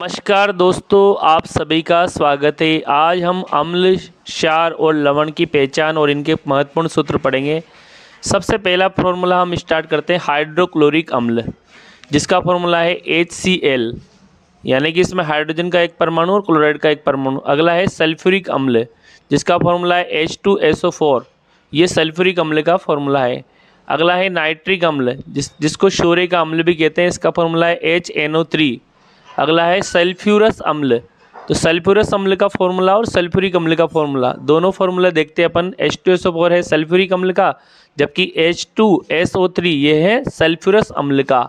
नमस्कार दोस्तों, आप सभी का स्वागत है। आज हम अम्ल, क्षार और लवण की पहचान और इनके महत्वपूर्ण सूत्र पढ़ेंगे। सबसे पहला फॉर्मूला हम स्टार्ट करते हैं हाइड्रोक्लोरिक अम्ल, जिसका फॉर्मूला है HCl, यानी कि इसमें हाइड्रोजन का एक परमाणु और क्लोराइड का एक परमाणु। अगला है सल्फ्यूरिक अम्ल, जिसका फॉर्मूला है H2SO4, ये सल्फ्यूरिक अम्ल का फॉर्मूला है। अगला है नाइट्रिक अम्ल, जिसको शोरे का अम्ल भी कहते हैं, इसका फॉर्मूला है HNO3। अगला है सल्फ्यूरस अम्ल, तो सल्फ्यूरस अम्ल का फॉर्मूला और सल्फ्यूरिक अम्ल का फॉर्मूला, दोनों फॉर्मूला देखते हैं अपन। H2SO4 है सल्फ्यूरिक अम्ल का, जबकि H2SO3 ये है सल्फ्यूरस अम्ल का।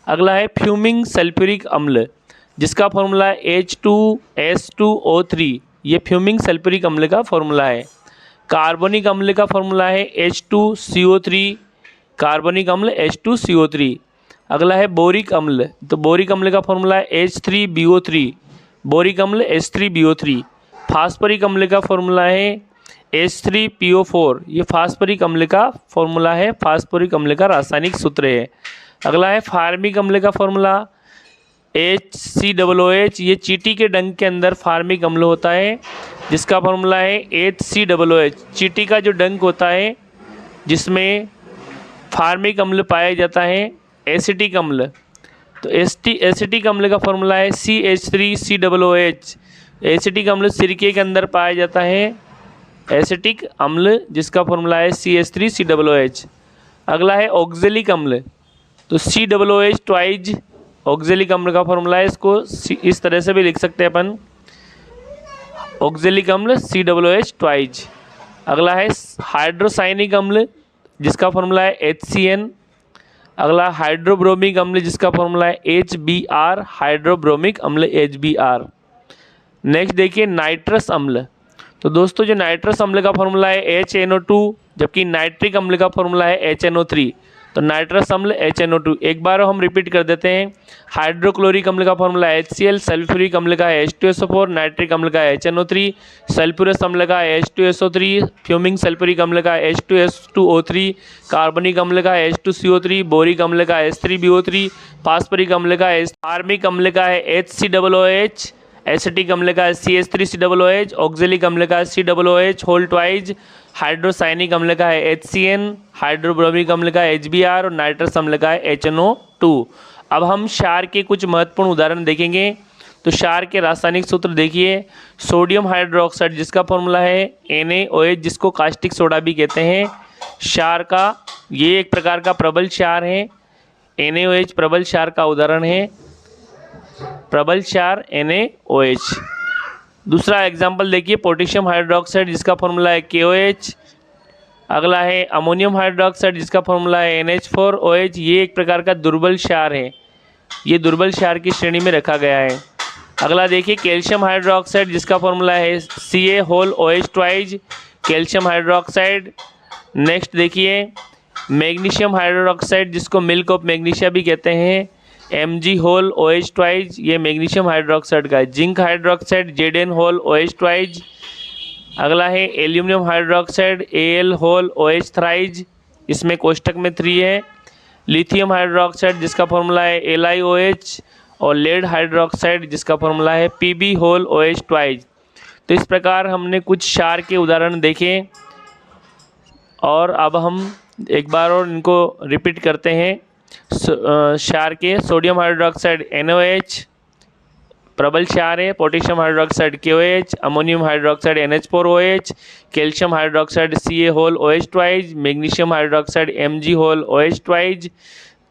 अगला है फ्यूमिंग सल्फ्यूरिक अम्ल, जिसका फॉर्मूला है H2S2O3, ये फ्यूमिंग सल्फ्यूरिक अम्ल का फॉर्मूला है। कार्बनिक अम्ल का फॉर्मूला है H2CO3, कार्बनिक अम्ल H2CO3। अगला है बोरिक अम्ल, तो बोरिक अम्ल का फॉर्मूला है H3BO3, बोरिक अम्ल H3BO3। फास्फोरिक अम्ल का फॉर्मूला है H3PO4, ये फास्फोरिक अम्ल का फॉर्मूला है, फास्फोरिक अम्ल का रासायनिक सूत्र है। अगला है फार्मिक अम्ल का फॉर्मूला HCOOH, ये चींटी के डंक के अंदर फार्मिक अम्ल होता है, जिसका फॉर्मूला है HCOOH। चींटी का जो डंक होता है जिसमें फार्मिक अम्ल पाया जाता है एसिटिक अम्ल, तो एसिटिक अम्ल का फॉर्मूला है CH3COOH। एसिटिक अम्ल सिरके के अंदर पाया जाता है एसिटिक अम्ल, जिसका फॉर्मूला है CH3COOH। अगला है ऑक्जेलिक अम्ल, तो COOH ट्वाइज ऑक्जेलिक अम्ल का फॉर्मूला है, इसको इस तरह से भी लिख सकते हैं अपन, ऑक्जेलिक अम्ल COOH ट्वाइज। अगला है हाइड्रोसाइनिक अम्ल, जिसका फॉर्मूला है HCN। अगला हाइड्रोब्रोमिक अम्ल, जिसका फॉर्मूला है HBr, हाइड्रोब्रोमिक अम्ल HBr। नेक्स्ट देखिए नाइट्रस अम्ल, तो दोस्तों जो नाइट्रस अम्ल का फॉर्मूला है HNO2, जबकि नाइट्रिक अम्ल का फॉर्मूला है HNO3, तो नाइट्रस अम्ल HNO2। एक बार हम रिपीट कर देते हैं। हाइड्रोक्लोरिक अम्ल का फॉर्मूला HCl, सल्फ्यूरिक अम्ल का H2SO4, नाइट्रिक अम्ल का HNO3, सल्फ्यूरस अम्ल का H2SO3, फ्यूमिंग सल्फ्यूरिक अम्ल का H2S2O3, कार्बनिक अम्ल का H2CO3, बोरिक अम्ल का H3BO3, फास्फोरिक अम्ल का फार्मिक अम्ल का है HCOOH, एसिटिक अम्ल का CH3COOH, ऑक्जेलिक अम्ल का COOH होल ट्वाइज, हाइड्रोसाइनिक अम्ल का है HCN, हाइड्रोब्रोमिक अम्ल का HBr और नाइट्रस अम्ल का है HNO2। अब हम क्षार के कुछ महत्वपूर्ण उदाहरण देखेंगे। तो क्षार के रासायनिक सूत्र देखिए। सोडियम हाइड्रोक्साइड, जिसका फॉर्मूला है NaOH, जिसको कास्टिक सोडा भी कहते हैं। क्षार का ये एक प्रकार का प्रबल क्षार है, NaOH प्रबल क्षार का उदाहरण है, प्रबल क्षार NaOH। दूसरा एग्जाम्पल देखिए पोटेशियम हाइड्रोक्साइड, जिसका फॉर्मूला है KOH। अगला है अमोनियम हाइड्रोक्साइड, जिसका फॉर्मूला है NH4OH, ये एक प्रकार का दुर्बल क्षार है, ये दुर्बल क्षार की श्रेणी में रखा गया है। अगला देखिए कैल्शियम हाइड्रोक्साइड, जिसका फॉर्मूला है Ca whole OH twice, calcium hydroxide. Next देखिए मैग्नीशियम हाइड्रोक्साइड, जिसको मिल्क ऑफ मैग्नीशिया भी कहते हैं, Mg होल OH ट्वाइज, ये मैग्नीशियम हाइड्रोक्साइड का है। Zinc hydroxide Zn whole OH twice. अगला है aluminium hydroxide Al whole OH thrice, इसमें कोष्टक में 3 है। लिथियम हाइड्रोक्साइड, जिसका फॉर्मूला है LiOH, और लेड हाइड्रोक्साइड, जिसका फॉर्मूला है Pb होल OH ट्वाइज। तो इस प्रकार हमने कुछ क्षार के उदाहरण देखे, और अब हम एक बार और इनको रिपीट करते हैं। क्षार के सोडियम हाइड्रोक्साइड NaOH प्रबल क्षार है, potassium hydroxide KOH, ammonium hydroxide NH4OH, calcium hydroxide Ca whole OH twice, magnesium hydroxide Mg whole OH twice.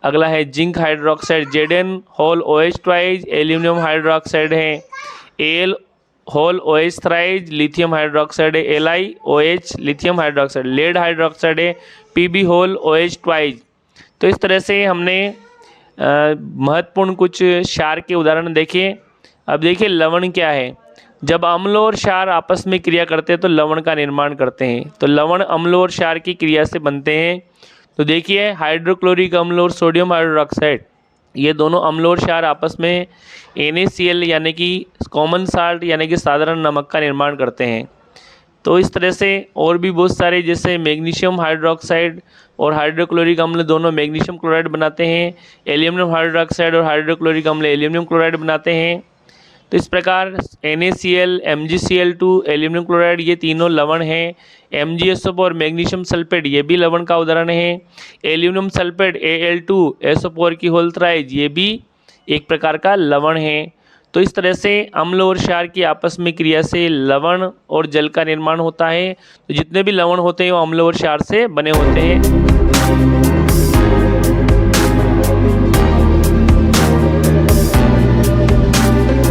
अगला है zinc hydroxide Zn whole OH twice, aluminium hydroxide है Al whole OH thrice, lithium hydroxide है LiOH lithium hydroxide, lead hydroxide है Pb whole OH twice. तो इस तरह से हमने महत्वपूर्ण कुछ क्षार के उदाहरण देखे। अब देखिए लवण क्या है। जब अम्ल और क्षार आपस में क्रिया करते हैं तो लवण का निर्माण करते हैं। तो लवण अम्ल और क्षार की क्रिया से बनते हैं। तो देखिए हाइड्रोक्लोरिक अम्ल और सोडियम हाइड्रोक्साइड, ये दोनों अम्ल और क्षार आपस में NaCl यानी कि कॉमन साल्ट यानी कि साधारण नमक का निर्माण करते हैं। तो इस तरह से और भी बहुत सारे, जैसे मैग्नीशियम हाइड्रोक्साइड और हाइड्रोक्लोरिक अम्ल दोनों मैग्नीशियम क्लोराइड बनाते हैं, एल्यूमिनियम हाइड्रोक्साइड और हाइड्रोक्लोरिक अम्ल एल्यूमिनियम क्लोराइड बनाते हैं। तो इस प्रकार NaCl, MgCl2, एल्यूमिनियम क्लोराइड ये तीनों लवण हैं। MgSO4 और मैग्नीशियम सल्फेट ये भी लवण का उदाहरण है। एल्यूमिनियम सल्फेट Al2SO4 की होल थ्राइज ये भी एक प्रकार का लवण है। तो इस तरह से अम्ल और क्षार की आपस में क्रिया से लवण और जल का निर्माण होता है। तो जितने भी लवण होते हैं वो अम्ल और क्षार से बने होते हैं।